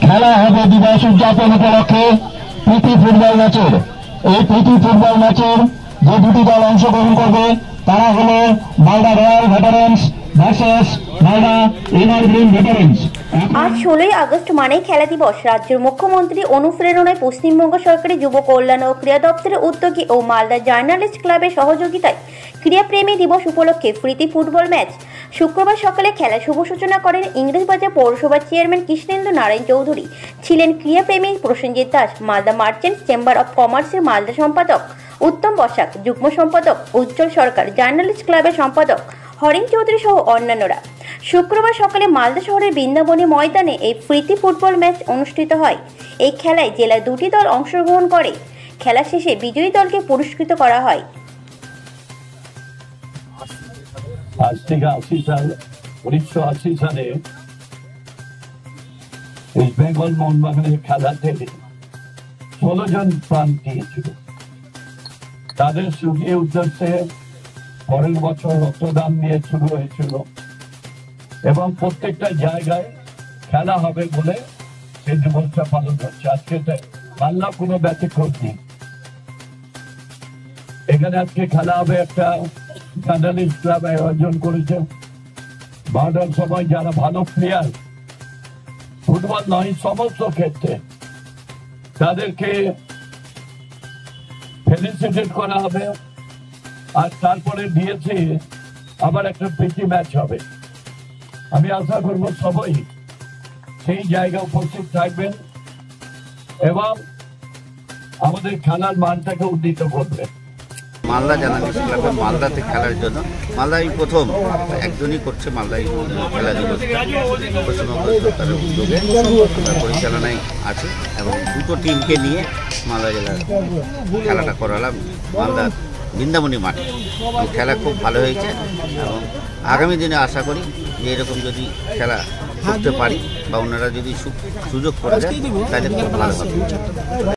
খেলা হবে দিবস উদযাপন উপলক্ষে প্রীতি ফুটবল ম্যাচের। এই প্রীতি ফুটবল ম্যাচের যে দুটি দল অংশগ্রহণ করবে তারা হল Malda royal veterans versus Malda evergreen veterans. আজ 16ই আগস্ট মানেই খেলা দিবস। রাজ্যের মুখ্যমন্ত্রী অনুপ্রেরণায় পশ্চিমবঙ্গ সরকারের যুব কল্যাণ ও ক্রীড়া দপ্তরের উদ্যোগে ও মালদা জার্নালিস্ট ক্লাবের সহযোগিতায় ক্রীড়াপ্রেমী দিবস উপলক্ষে প্রীতি ফুটবল ম্যাচ। শুক্রবার সকালে খেলা শুভ সূচনা করেন ইংরেজবাজার পৌরসভার চেয়ারম্যান কৃষ্ণেন্দু নারায়ণ চৌধুরী। ছিলেন ক্রীড়াপ্রেমী Prosenjit Das, Malda merchants chamber of কমার্সের মালদা সম্পাদক উত্তম বসাক, যুগ্ম সম্পাদক উজ্জ্বল সরকার, জার্নালিস্ট ক্লাবের সম্পাদক হরেন চৌধুরী সহ অন্যান্যরা। শুক্রবার সকালে মালদা শহরের বৃন্দাবনী ময়দানে এই প্রীতি ফুটবল ম্যাচ অনুষ্ঠিত হয়। এই খেলায় জেলার দুটি দল অংশগ্রহণ করে। খেলা শেষে বিজয়ী দলকে পুরস্কৃত করা হয়। আজ থেকে 1980 সালে ইস্ট বেঙ্গল মোহনবাগানের খেলাতে 16 জন প্রাণ দিয়েছিল। তাদের সুখী উদ্দেশ্যে পরের বছর রক্তদান নিয়ে শুরু হয়েছিল এবং প্রত্যেকটা জায়গায় খেলা হবে বলে সেই দিবসটা পালন হচ্ছে। আজকে মালদা কোনো ব্যতিক্রম নেই। এখানে আজকে খেলা হবে, একটা জার্নালিস্ট ক্লাব আয়োজন করেছে। 12টার সময় যারা ভালো প্লেয়ার, ফুটবল নয় সমস্ত ক্ষেত্রে, তাদেরকে ফেলিসিটেট করা হবে। আর তারপরে দিয়েছে আবার একটা প্রীতি ম্যাচ হবে। আমি আশা করব সবাই সেই জায়গায় উপস্থিত থাকবেন এবং আমাদের খেলার মানটাকে উন্নীত করবেন। মালদা জার্নালিস্ট ক্লাবে মালদাতে খেলার জন্য মালদায় প্রথম একজনই করছে মালদায় খেলা দিবস। পশ্চিমবঙ্গ সরকারের উদ্যোগে পরিচালনায় আছে এবং দুটো টিমকে নিয়ে মালদা জেলার খেলাটা করালাম মালদা বৃন্দাবনী মাঠে। খেলা খুব ভালো হয়েছে এবং আগামী দিনে আশা করি যে এরকম যদি খেলা করতে পারি বা ওনারা যদি সুযোগ করে দেন তাহলে খুব ভালো হবে।